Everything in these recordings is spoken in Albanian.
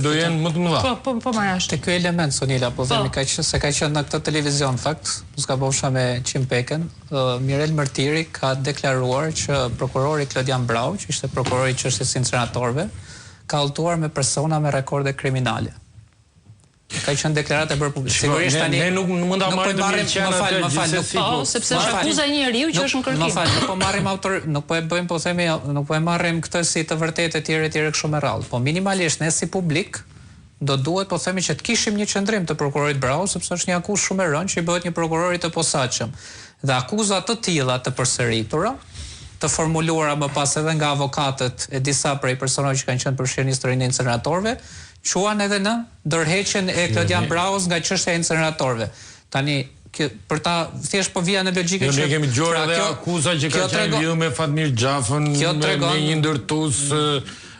do jenë më të mëdha. Po marrësh. Te ky element Sonila, po themi se ka qenë në këtë televizion fakt, s'ka bofsha me Qimpeken, Mirel Mërtiri ka deklaruar që prokurori Klodian Brau, që ishte prokurori i çështjes incineratorëve, ka udhëtuar me persona me rekorde kriminale. Ka qenë deklarata për publik. Sigurisht tani ne nuk mund ta marrim sepse është akuza e një njeriu që është në kërkim. Më fal, nuk po e marrim këtë si të vërtetë etj kështu me radhë. Po minimalisht ne si publik do duhet po themi që të kishim një qendrim të prokurorit Brau, sepse është një akuzë shumë e rëndë që i bëhet një prokuror i të posaçëm. Dhe akuza të tilla të përsëritura, të formuluara më pas edhe nga avokatët e disa prej personave që kanë qenë përfshirë në historinë e incineratorëve, quan edhe në ndërheqjen e Klodian Braus nga çështja e incineratorëve. Tani për ta thjesht po vija në logjikën që ne kemi dëgjuar edhe akuza që ka qenë lidhur me Fatmir Xhafën, me një ndërtues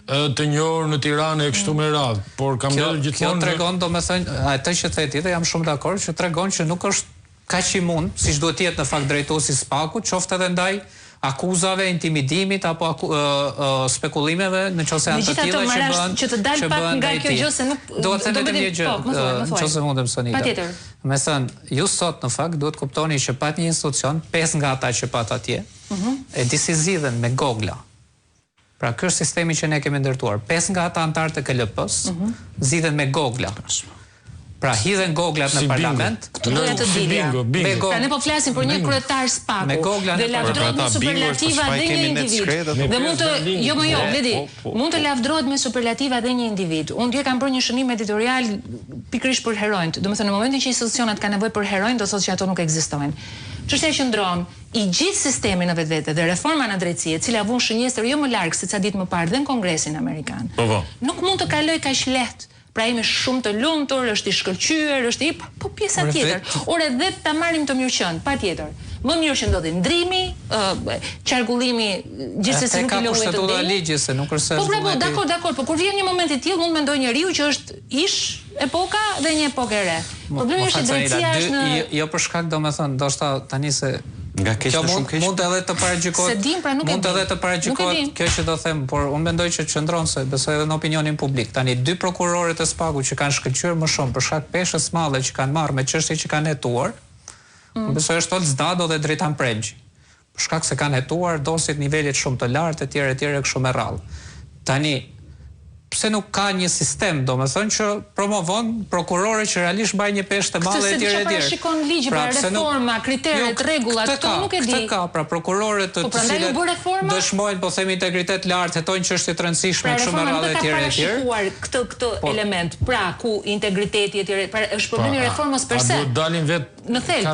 të njohur në Tiranë e kështu me radhë, por kam dhënë gjithmonë. Kjo tregon domethënë atë që theti dhe jam shumë dakord që tregon që nuk është kaq i mund, siç duhet të jetë në fakt drejtuesi Spaku, qoftë edhe ndaj akuzave, intimidimit apo spekullimeve në qoftë janë të tilla që të dalë pak nga kjo gjë se nuk do të them vetëm një gjë, nëse mundem Sonita. Patjetër. Me thënë, ju sot në fakt duhet kuptoni që pat një institucion, 5 nga ata që pat atje, e disi zgjidhen me gogla. Pra ky është sistemi që ne kemi ndërtuar. 5 nga ata antarë të KLP-s zgjidhen me gogla. Pra hidhen goglat në parlament. Doja të dilja. Pra ne po flasim për një kryetar Spaku dhe lavdrohet me superlativa dhe një individ. Dhe mund të Bledi, mund të lavdrohet me superlativa dhe një individ. Unë dje kam bërë një shënim editorial pikërisht për heronjt. Domethënë në momentin që institucionet kanë nevojë për heronj, do thotë që ato nuk ekzistojnë. Çështja që ndron i gjithë sistemi në vetvete dhe reforma në drejtësi, e cila vun shënjestër jo më larg se ca ditë më parë dhe në Kongresin Amerikan. Nuk mund të kaloj kaq lehtë. Pra jemi shumë të lumtur, është i shkëlqyer, është po pjesa tjetër. Ore dhe ta marrim të mirëqen, patjetër. Më mirë që ndodhi ndrimi, qarkullimi gjithsesi nuk i lejuar të ndodhi ligji se nuk është. Po dakor, po kur vjen një moment i tillë mund mendoj njeriu që është ish epoka dhe një epokë e re. Problemi është drejtësia është në jo për shkak domethënë ndoshta tani se nga keq të shumë keq. Mund edhe të paraqykohet. Mund edhe të paraqykohet kjo që do them, por unë mendoj që qëndron se besoj edhe në opinionin publik. Tani dy prokurorët e Spakut që kanë shkëlqyer më shumë për shkak peshës së madhe që kanë marrë me çështje që kanë hetuar. Unë besoj është Olc Dado dhe Dritan Prengji. Për shkak se kanë hetuar dosjet nivelit shumë të lartë etj kështu me radhë. Tani pse nuk ka një sistem, domethënë që promovon prokurore që realisht mbajnë një peshë të madhe etj. Këtë parashikon ligji për reforma, kriteret, rregullat, këto nuk e di. Këtë ka, pra prokurorët të cilët dëshmojnë, po themi integritet lart, hetojnë çështje të rëndësishme kështu me radhë etj. Parashikuar këtë element, pra ku integriteti etj. Është problemi i reformës per se. A do dalin vetë në thelb.